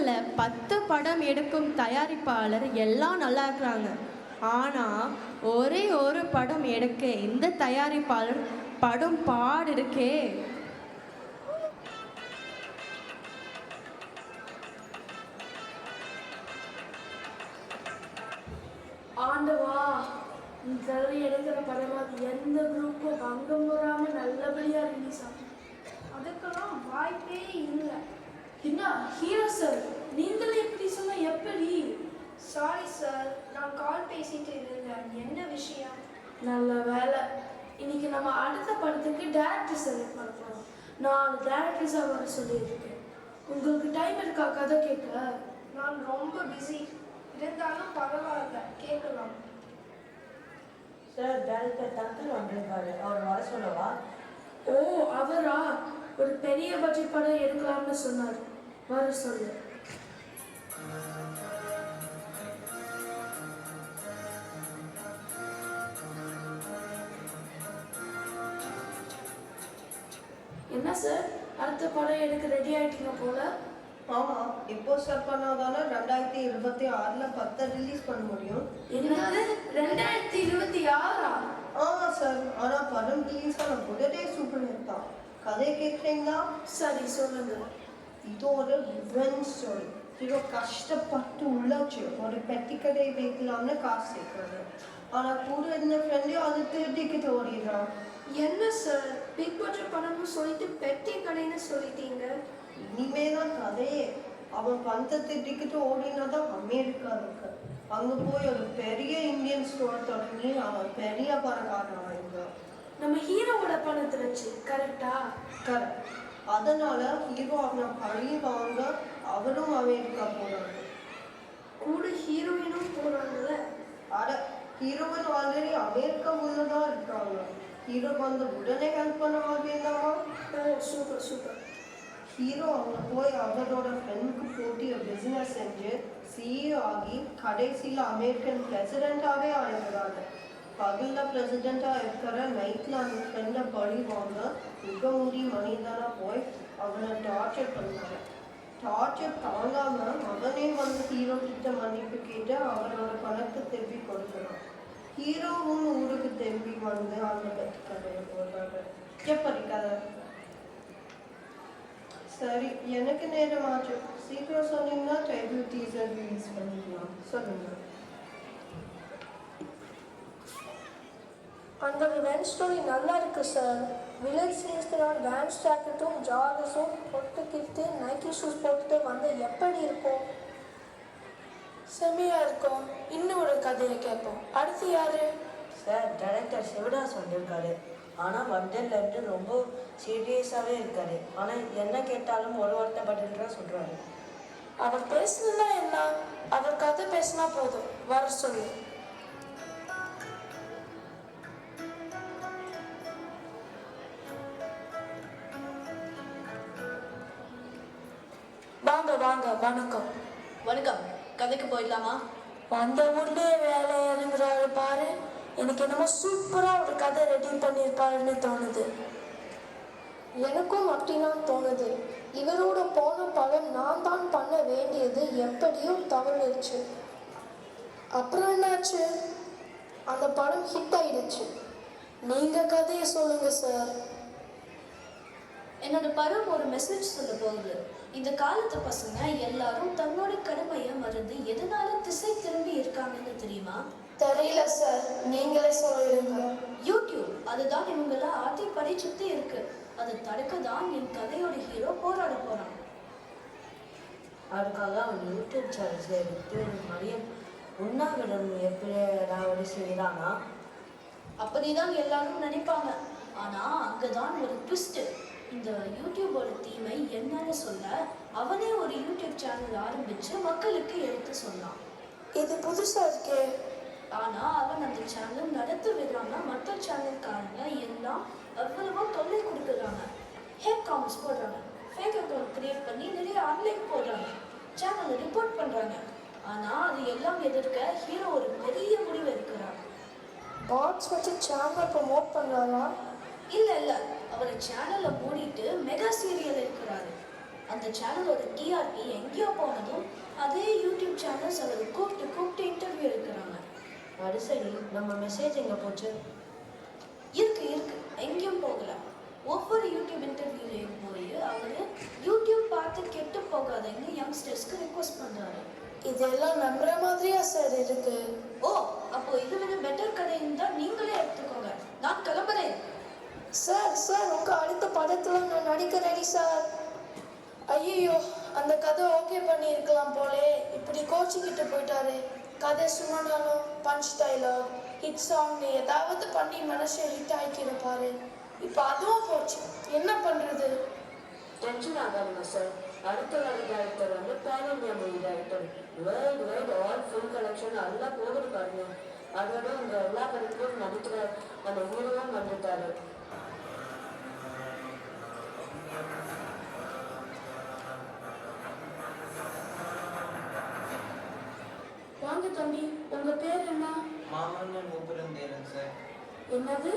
சீரியலில் 10 படம் எடுக்கும் தயாரிப்பாளர் எல்லாம் நல்லா இருக்கிறாங்க. ஆனால் ஒரே ஒரு படம் எடுக்க இந்த தயாரிப்பாளர் படம் பாடு இருக்கே. ஆண்டவா, இந்த தடவை எடுக்கிற படமா எந்த குரூப்பும் பங்கம் போடாமல் நல்லபடியாக ரிலீஸ் ஆகும். அதுக்கெல்லாம் வாய்ப்பே இல்லை. என்ன ஹீரோ சார், நீங்களே எப்படி சொன்ன? எப்படி? சாரி சார், நான் கால் பேசிட்டு இருந்தேன். என்ன விஷயம்? நல்ல வேலை, இன்னைக்கு நம்ம அடுத்த படத்துக்கு டேரக்டர் செலக்ட் பண்ண போகிறோம். 4 டேரக்டர்ஸாக வர சொல்லியிருக்கேன். உங்களுக்கு டைம் இருக்கா கதை கேட்க? நான் ரொம்ப பிஸி, இருந்தாலும் பரவாயில்ல, கேட்கலாம். சார், டேரக்டர் தங்கல் வந்திருக்காரு, அவர் வர சொல்லவா? ஓ, அவரா? ஒரு பெரிய பட்ஜெட் படம் எடுக்கலாம்னு சொன்னார், வர சொல்லு. என்ன சார், அடுத்த படம் எடுக்க ரெடி ஆயிட்டீங்க போல? ஆமாம், இப்போ ஸ்டார்ட் பண்ணாதானே 2026 10 ரிலீஸ் பண்ண முடியும். என்னது 2026? ஆமாம் சார், ஆனால் படம் ரிலீஸ் ஆன உடனே சூப்பர் ஹிட் தான். கதை கேட்குறீங்களா? சரி சொல்லுங்க. இது ஒரு ரிவெஞ்ச் ஸ்டோரி. ஹீரோ கஷ்டப்பட்டு உள்ளாச்சு ஒரு பெட்டி கடை வைக்கலாம்னு காசு சேர்க்குறாரு. ஆனால் கூட இருந்த ஃப்ரெண்டே அதை திருட்டிக்கிட்டு ஓடிடுறான். என்ன சார், பிக் பட்ஜெட் படம்னு சொல்லிட்டு பெட்டி கடைன்னு சொல்லிட்டீங்க. இனிமே தான் கதையே. அவன் பணத்தை திருட்டிக்கிட்டு ஓடினாதான் அமெரிக்கா இருக்கு. அங்கே போய் ஒரு பெரிய இந்தியன் ஸ்டோர் தொடங்கி அவன் பெரிய பணக்காரன் ஆகிடுறான். நம்ம ஹீரோவோட பணத்தை வச்சு. கரெக்டா? கரெக்ட். அதனால ஹீரோ அவனை பழி வாங்க அவரும் அமெரிக்கா போறாங்க. கூட ஹீரோயினும் போறாங்கல்ல? அட, ஹீரோயின் ஆல்ரெடி அமெரிக்கா உள்ளதான் இருக்காங்க. ஹீரோ வந்து உடனே ஹெல்ப் பண்ண மாதிரிதாமா. Super super. ஹீரோ அவங்க போய் அவரோட ஃப்ரெண்டுக்கு போட்டி பிஸ்னஸ் செஞ்சு சிஇஓ ஆகி கடைசியில் அமெரிக்கன் பிரசிடெண்ட்டாகவே ஆயிடுறாங்க. பகலில் பிரசிடெண்ட்டாக இருக்கிற நைட்டில் அந்த ஃப்ரெண்டை பழி வாங்க முகமூடி மனிதனாக போய் அவனை டார்ச்சர் பண்ணுறாங்க. டார்ச்சர் தாங்காமல் அவனே வந்து ஹீரோ கிட்ட மன்னிப்பு கேட்டு அவரோட பணத்தை திருப்பி கொடுக்குறான். ஹீரோவும் ஊருக்கு திரும்பி வந்து அந்த பெட்டி கதையை போடுறாங்க. எப்படி கதை? சரி, எனக்கு நேரமாச்சு. சீக்கிரம் சொன்னீங்கன்னா டைட்டில் டீசர் ரிலீஸ் பண்ணிக்கலாம். சொல்லுங்க. அந்த ரிவெஞ்ச் ஸ்டோரி நல்லா இருக்கு சார். வில்லேஜ் சீன்ஸ்க்கு டான்ஸ் ஜாக்கெட்டும் ஜாகஸும் போட்டுக்கிட்டு நைக்கி ஷூஸ் போட்டுட்டு வந்து எப்படி இருக்கும்? செம்மையா இருக்கும். இன்னும் ஒரு கதையை கேட்போம். அடுத்து யாரு? சார், டைரக்டர் சிவதாஸ் வந்திருக்காரு. ஆனால் வந்ததுலேருந்து ரொம்ப சீரியஸாகவே இருக்காரு. ஆனால் என்ன கேட்டாலும் ஒரு வார்த்தை பதில் தான் சொல்கிறாரு. அவர் பேசணும்னா என்ன? அவர் கதை பேசினா போதும், வர சொல்லு. வாங்க வாங்க. வணக்கம். வணக்கம். கதைக்கு போயிடலாமா? வந்த ஊர்லேயே வேலை இறங்குறாரு பாரு. எனக்கு என்னமோ சூப்பராக ஒரு கதை ரெடி பண்ணியிருப்பாருன்னு தோணுது. எனக்கும் அப்படிதான் தோணுது. இவரோட போன படம் நான் தான் பண்ண வேண்டியது எப்படியோ தவறிடுச்சு. அப்புறம் என்னாச்சு? அந்த படம் ஹிட் ஆயிடுச்சு. நீங்கள் கதையை சொல்லுங்க சார். என்னோட படம் ஒரு மெசேஜ் சொல்ல போகுது. இந்த காலத்து பசங்க எல்லாரும் தன்னோட கடமையை மறந்து எதனால திசை திரும்பி இருக்காங்கன்னு தெரியுமா? தெரியல சார், நீங்களே சொல்லிடுங்க. யூடியூப் அதுதான் இவங்கள ஆட்டி படிச்சுட்டு இருக்கு. அதை தடுக்க தான் என் கதையோட ஹீரோ போராட போறான். அதுக்காக அவன் யூடியூப் சேனல்ஸில் எடுத்து மரியம் உண்ணாவிரம் எப்படியாவது செய்கிறானா? அப்படிதான் எல்லாரும் நினைப்பாங்க. ஆனா அங்கதான் ஒரு ட்விஸ்ட். இந்த யூடியூபோட தீமை என்னன்னு சொல்ல அவனே ஒரு யூடியூப் சேனல் ஆரம்பிச்சு மக்களுக்கு எடுத்து சொன்னான். இது புதுசா இருக்கே. ஆனா அவன் அந்த சேனல் நடத்த விடாம மற்ற சேனல்காரங்க எல்லாம் எவ்வளவோ தொல்லை கொடுக்குறாங்க. ஹேட் காமெண்ட்ஸ் போடுறாங்க, ஃபேக் அக்கௌண்ட் கிரியேட் பண்ணி நிறைய அன்லைக் போடுறாங்க, சேனலை ரிப்போர்ட் பண்றாங்க. ஆனா அது எல்லாம் எதிர்க்க ஹீரோ ஒரு பெரிய முடிவு எடுக்கிறார். பாட்ஸ் வச்சு சேனல் ப்ரமோட் பண்றாரா? இல்ல அவர் சேனலை மூடிட்டு மெகா சீரியல் இருக்கிறாரு. அந்த அந்த சேனலோட டிஆர்பி எங்கேயோ போனதும் அதே யூடியூப் சேனல்ஸ் அதை கூப்பிட்டு இன்டர்வியூ எடுக்கிறாங்க. அது சரி, நம்ம மெசேஜ் எங்கே போச்சு? இருக்கு எங்கேயும் போகல. ஒவ்வொரு யூடியூப் இன்டர்வியூலையும் போய் அவர் யூடியூப் பார்த்து கெட்டு போகாதீங்க யங்ஸ்டர்ஸ்க்கு ரிக்வஸ்ட் பண்ணுறாரு. இதெல்லாம் நம்புற மாதிரியா சார் இருக்கு? ஓ, அப்போ இது விட பெட்டர் கதை இருந்தால் நீங்களே எடுத்துக்கோங்க. நான் கிளம்புறேன். சார் உங்க அடுத்த படத்துல நான் நடிக்க ரெடி சார். ஐயோ, அந்த கதை ஓகே பண்ணி இருக்கலாம் போலே, இப்படி கோச்சிக்கிட்டு போயிட்டாரு. கதை சொன்னாலும் பஞ்ச் டைலாக் ஹிட் சாங்னு ஏதாவது பண்ணி மனசை ஹிட் ஆக்கியிருப்பாரு. இப்போ அதுவும் போச்சு, என்ன பண்றது? டென்ஷன் ஆகாதுங்க சார். அடுத்த வர டேரக்டர் வந்து pan India movie director. World wide all film collection எல்லாம் போகுது பாருங்க. அதோட இந்த எல்லா படத்துலையும் நடிக்கிற அந்த ஹீரோவும் வந்துட்டாரு. வாங்க தம்பி, உங்க பேர் என்ன? மாமன்னன் மூப்பரந்தேரன் சார். என்னது?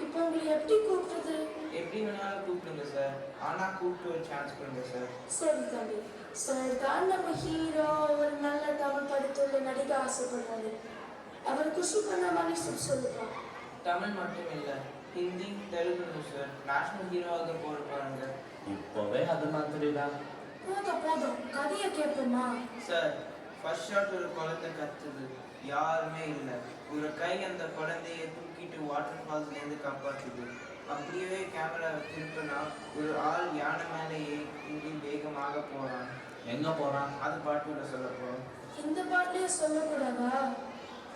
இப்போ உங்களை எப்படி கூப்பிடுறது? எப்படி வேணாலும் கூப்பிடுங்க சார், ஆனால் கூப்பிட்டு ஒரு சான்ஸ் கொடுங்க சார். சரி தம்பி. சார் தான் நம்ம ஹீரோ ஒரு நல்ல தமிழ் படத்துல நடிக்க ஆசைப்படுறாரு. அவர் குஷி பண்ண மாதிரி சொல்லுங்க. தமிழ் மட்டும் இல்லை, ஹிந்தி தெலுங்கு சார் நேஷனல் ஹீரோவாக போட போகிறாங்க. இப்போவே அது மாதிரி தான். போதும் கதையை கேட்போமா? சார், ஃபர்ஸ்ட் ஷாட் ஒரு குழந்தை கத்துது, யாருமே இல்லை. ஒரு கை அந்த குழந்தையை தூக்கிட்டு வாட்டர் ஃபால்ஸ்லேருந்து காப்பாற்றுது. அப்படியே கேமரா திருப்பினா ஒரு ஆள் யானை மேலே ஏறி வேகமாக போகிறான். எங்கே போகிறான்? அது பாட்டோட சொல்ல போகிறோம். இந்த பாட்டிலே சொல்லக்கூடாதா?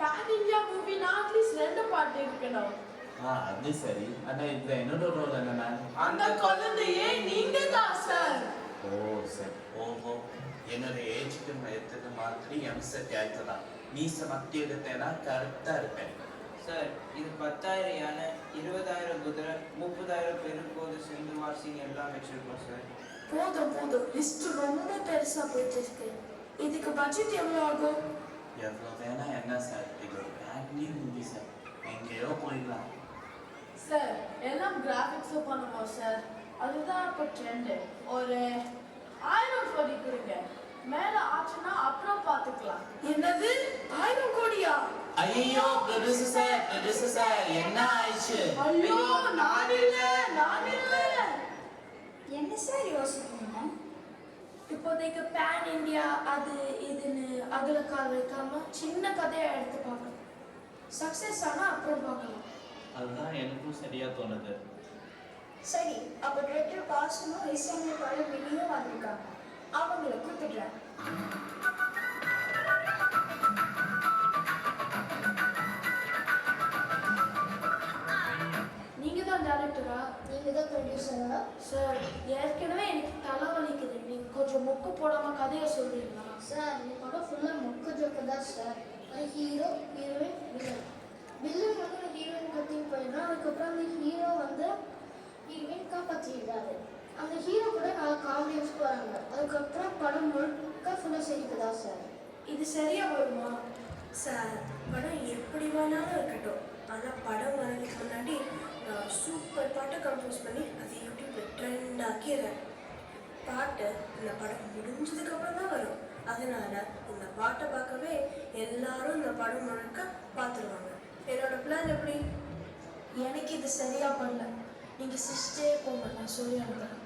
பேன் இந்தியா மூவினா அட்லீஸ்ட் 2 பாட்டு இருக்கணும். அது சரி. ஆனால் இதில் என்னோட ரோல் என்னன்னா? அந்த குழந்தையே நீங்க தான் சார். ஓ சரி. ஓஹோ, என்னோட ஏஜுக்கு எத்தனை மாதிரி எம்செட் ஆயிடுதான். மீசை மத்தி எடுத்தேன்னா கரெக்டாக இருப்பேன். சார், இது 10,000 யானை, 20,000 குதிரை, 30,000 பெரும்போது சிந்து வாசிங் எல்லாம் வச்சிருக்கோம் சார். போதும் லிஸ்ட் ரொம்ப பெருசா போயிட்டு இருக்கு. இதுக்கு பட்ஜெட் எவ்வளவு ஆகும்? எவ்வளோ வேணா என்ன சார், இது ஒரு ஃபேமிலி மூவி சார், எங்கேயோ போயிடலாம். சார், எல்லாம் கிராஃபிக்ஸும் பண்ணுவோம் சார். அதுதான் இப்போ ட்ரெண்டு. ஒரு 1000 கோடி கொடுங்க, மேல ஆச்சுன்னா அப்புறம் பார்த்துக்கலாம். என்னது 1000 கோடியா? ஐயோ ப்ரொடியூசர் சார் என்ன ஆயிடுச்சு? ஐயோ, நான் இல்ல. என்ன சார் யோசிக்கிறீங்க? இப்போதைக்கு பேன் இந்தியா அது இதுன்னு அகலக்கால் வைக்காம சின்ன கதையை எடுத்து பார்க்கணும். சக்சஸ் ஆனா அப்புறம் பார்க்கலாம். அதுதான் எனக்கும் சரியா தோணுது. சரி, அப்போ டிரெக்டர் பாசனும் இசையமைப்பாளர் படம் வெளியே வந்திருக்காங்க. அவங்கள கூப்பிடுறேன். நீங்க தான் டைரக்டரா? நீங்க தான் ப்ரொடியூசரா? சார், ஏற்கனவே எனக்கு தலைவலிக்குது. நீங்க கொஞ்சம் மொக்கு போடாம கதையை சொல்றீங்களா? சார், இந்த படம் ஃபுல்லாக மொக்க ஜோக்கு தான் சார். ஒரு ஹீரோ, ஹீரோயின், வில்லன். வில்லன் வந்து ஒரு ஹீரோயின் கத்தின்னு போயிடுறான். அதுக்கப்புறம் அந்த ஹீரோ வந்து ஹீரோயின் காப்பாற்றிடுறாரு. அந்த ஹீரோ கூட 4 காமெடியன்ஸ் போகிறாங்க. அதுக்கப்புறம் படம் முழுக்க ஃபுல்லாக சிரிப்பு தான் சார். இது சரியா வருமா? சார், படம் எப்படி வேணாலும் இருக்கட்டும், ஆனால் படம் வரதுக்கு முன்னாடி நான் சூப்பர் பாட்டை கம்போஸ் பண்ணி அதை யூடியூப்பில் ட்ரெண்ட் ஆக்கிடுறேன். பாட்டு இந்த படம் முடிஞ்சதுக்கப்புறம் தான் வரும். அதனால இந்த பாட்டை பார்க்கவே எல்லாரும் இந்த படம் முழுக்க பார்த்துருவாங்க. என்னோட பிளான் எப்படி? எனக்கு இது சரியா பண்ணல. நீங்க சிஸ்டே போங்க, நான் சொல்லி அனுப்புறேன்.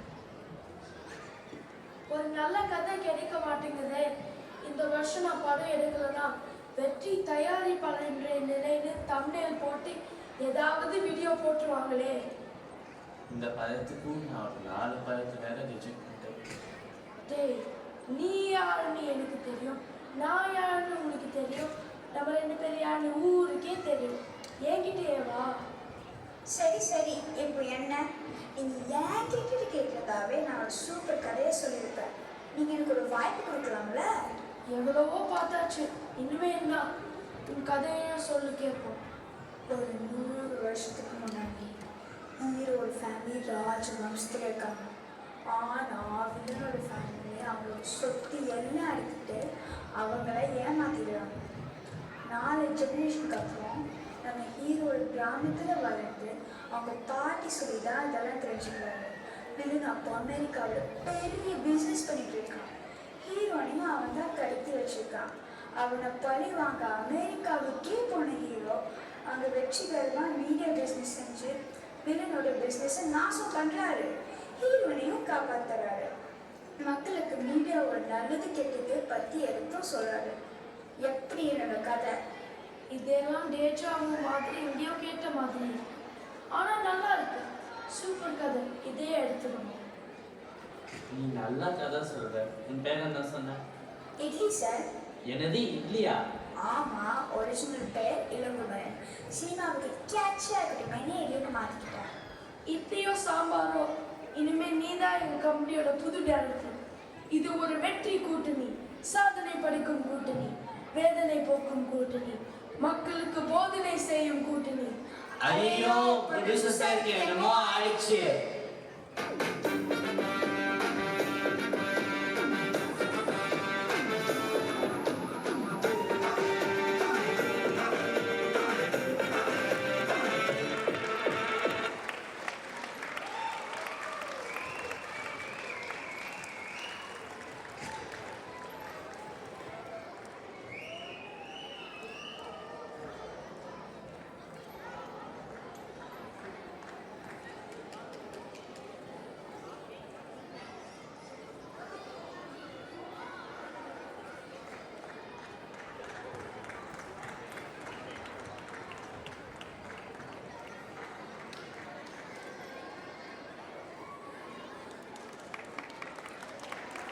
ஒரு நல்ல கதை கிடைக்க மாட்டேங்குதே. இந்த வருஷம் நான் படம் எடுக்கலன்னா வெற்றி தயாரிப்பாளர் என்ற நிலையில தம்ப்நெயில் போட்டு ஏதாவது வீடியோ போட்டுருவாங்களே. இந்த படத்துக்கும் நான் ஒரு 4 படத்து வேற ரிஜெக்ட் பண்ணிட்டேன். டேய், நீ யாருன்னு எனக்கு தெரியும், நான் யாருன்னு உனக்கு தெரியும், நம்ம 2 பேர் யாருன்னு ஊருக்கே தெரியும். என்கிட்டயே வா. சரி, இப்போ என்ன? நீங்கள் ஏன் கேட்குறதாவே நான் ஒரு சூப்பர் கதையை சொல்லியிருப்பேன். நீங்கள் எனக்கு ஒரு வாய்ப்பு கொடுக்கலாம்ல? எவ்வளவோ பார்த்தாச்சு, இனிமே என்ன? உன் கதையை சொல்லு கேட்போம். ஒரு 100 வருஷத்துக்கு முன்னாடி இங்கே ஒரு ஃபேமிலி ராஜ வம்சத்தில் இருக்காங்க. ஆனால் வில்லனோட ஃபேமிலி அவங்களோட சொத்து எல்லாம் எடுத்துட்டு அவங்கள ஏமாத்திடுறாங்க. 4 ஜெனரேஷனுக்கு அப்புறம் நம்ம ஹீரோ ஒரு கிராமத்தில் வளர்ந்து அவங்க பாட்டி சொல்லி தான் இதெல்லாம் தெரிஞ்சுக்கிறாங்க. வில்லன் அப்போ அமெரிக்காவில் பெரிய பிஸ்னஸ் பண்ணிட்டு இருக்கான். ஹீரோனையும் அவன் தான் கடத்தி வச்சிருக்கான். அவனை பழி வாங்க அமெரிக்காவுக்கே போன ஹீரோ அங்கே வெற்றிகரமாக மீடியா பிஸ்னஸ் செஞ்சு வில்லனோட பிஸ்னஸை நாசம் பண்ணுறாரு. ஹீரோனையும் காப்பாற்றுறாரு. மக்களுக்கு மீடியாவோட நல்லது கெட்டது பற்றி எடுத்தும் சொல்கிறாரு. எப்படி என்னோட கதை? இதெல்லாம் டேஜாவு மாதிரி எங்கேயோ கேட்ட மாதிரி, ஆனால் நல்லா இருக்கு. சூப்பர் கதை, இதே எடுத்துக்கணும். நீ நல்லா கதை சொல்ற. உன் பேர் என்ன சொன்ன? இட்லி சார். என்னது இட்லியா? ஆமாம், ஒரிஜினல் பேர் இளங்குமரன். சினிமாவுக்கு கேட்சாக இருக்கட்டுமே இட்லின்னு மாற்றிக்கிட்டேன். இட்லியோ சாம்பாரோ, இனிமே நீ தான் எங்கள் கம்பெனியோட புது டேரக்டர். இது ஒரு வெற்றி கூட்டணி, சாதனை படைக்கும் கூட்டணி, வேதனை போக்கும் கூட்டணி, மக்களுக்கு போதனை செய்யும் கூட்டணி. ஐயோ, ப்ரொடியூசர் சாருக்கு என்னமோ ஆயிடுச்சு.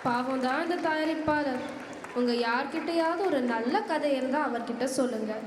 பாவம் தான் இந்த தயாரிப்பாளர். உங்கள் யார்கிட்டையாவது ஒரு நல்ல கதை இருந்தால் அவர்கிட்ட சொல்லுங்கள்.